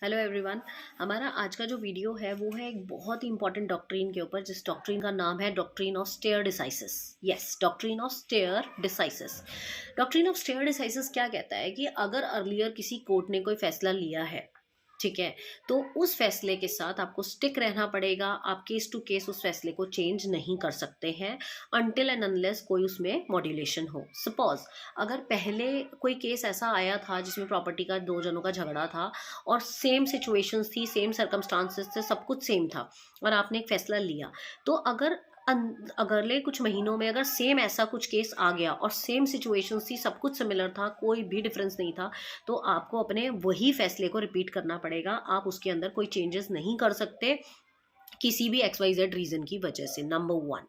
Hello everyone. हमारा आज का जो वीडियो है वो है एक बहुत ही इंपॉर्टेंट डॉक्ट्रीन के ऊपर, जिस डॉक्ट्रीन का नाम है doctrine of stare decisis. Yes, doctrine of stare decisis. Doctrine of stare decisis क्या कहता है कि अगर अर्लियर किसी कोर्ट ने कोई फैसला लिया है, ठीक है, तो उस फैसले के साथ आपको स्टिक रहना पड़ेगा। आप केस टू केस उस फैसले को चेंज नहीं कर सकते हैं अनटिल एंड अनलेस कोई उसमें मॉड्यूलेशन हो। सपोज अगर पहले कोई केस ऐसा आया था जिसमें प्रॉपर्टी का दो जनों का झगड़ा था और सेम सिचुएशंस थी, सेम सर्कमस्टांसेस थे, सब कुछ सेम था और आपने एक फैसला लिया, तो अगर अगले कुछ महीनों में अगर सेम ऐसा कुछ केस आ गया और सेम सिचुएशंस थी, सब कुछ सिमिलर था, कोई भी डिफरेंस नहीं था, तो आपको अपने वही फैसले को रिपीट करना पड़ेगा। आप उसके अंदर कोई चेंजेस नहीं कर सकते किसी भी XYZ रीजन की वजह से, नंबर 1।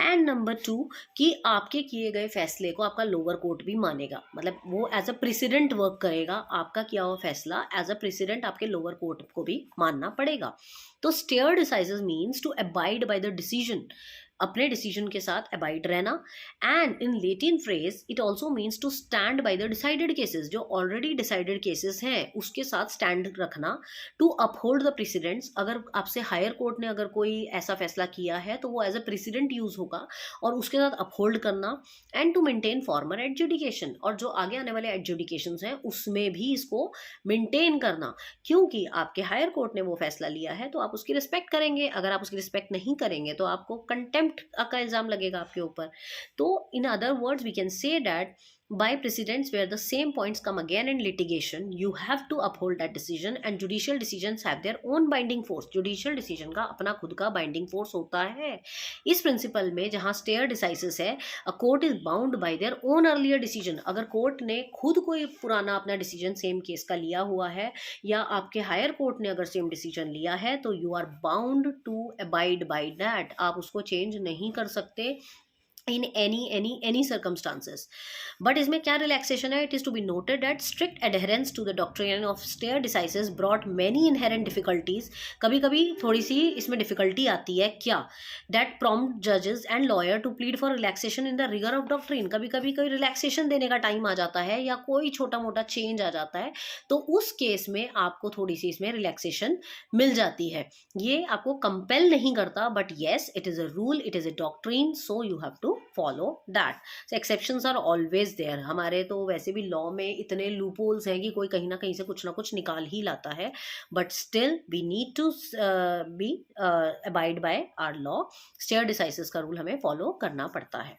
एंड नंबर 2 कि आपके किए गए फैसले को आपका लोअर कोर्ट भी मानेगा, मतलब वो एज अ प्रेसिडेंट वर्क करेगा। आपका किया हुआ फैसला एज अ प्रेसिडेंट आपके लोअर कोर्ट को भी मानना पड़ेगा। तो stare decisis means to abide by the decision, अपने डिसीजन के साथ अबाइड रहना। And in Latin phrase it also means to stand by the decided cases, जो ऑलरेडी डिसाइडेड केसेस हैं उसके साथ स्टैंड रखना। टू अपहोल्ड द प्रेसिडेंट्स, अगर आपसे हायर कोर्ट ने अगर कोई ऐसा फैसला किया है तो वो एज अ प्रेसिडेंट यूज होगा और उसके साथ अपहोल्ड करना। And to maintain former adjudication, और जो आगे आने वाले एडजुडिकेशन हैं उसमें भी इसको मेंटेन करना, क्योंकि आपके हायर कोर्ट ने वो फैसला लिया है तो आप उसकी रिस्पेक्ट करेंगे। अगर आप उसकी रिस्पेक्ट नहीं करेंगे तो आपको कंटेम्प्ट का इल्जाम लगेगा आपके ऊपर। तो in other words we can say that by precedents where the same points come again in litigation, you have to uphold that decision, and judicial decisions have their own binding force. judicial decision का अपना खुद का binding force होता है। इस principal में जहाँ stair decisis है, a court is bound by their own earlier decision। अगर कोर्ट ने खुद कोई पुराना अपना डिसीजन सेम केस का लिया हुआ है या आपके हायर कोर्ट ने अगर सेम डिसीजन लिया है, तो you are bound to abide by that. आप उसको चेंज नहीं कर सकते in any circumstances। बट इसमें क्या रिलैक्सेशन है? It is to be noted that strict adherence to the doctrine of stare decisis brought many inherent difficulties. कभी कभी थोड़ी सी इसमें डिफिकल्टी आती है। क्या? दैट प्रॉम्प्ट जजेस and lawyer to plead for relaxation in the rigor of doctrine. कभी कभी कोई रिलैक्सेशन देने का टाइम आ जाता है या कोई छोटा मोटा चेंज आ जाता है, तो उस केस में आपको थोड़ी सी इसमें रिलैक्सेशन मिल जाती है। ये आपको कंपेल नहीं करता, but yes it is a rule, it is a doctrine, so you have to follow that। so exceptions are always there। हमारे तो वैसे भी लॉ में इतने लूपहोल्स हैं कि कोई कहीं ना कहीं से कुछ ना कुछ निकाल ही लाता है, but still we need to be abide by our law. Stare decisis का रूल हमें फॉलो करना पड़ता है।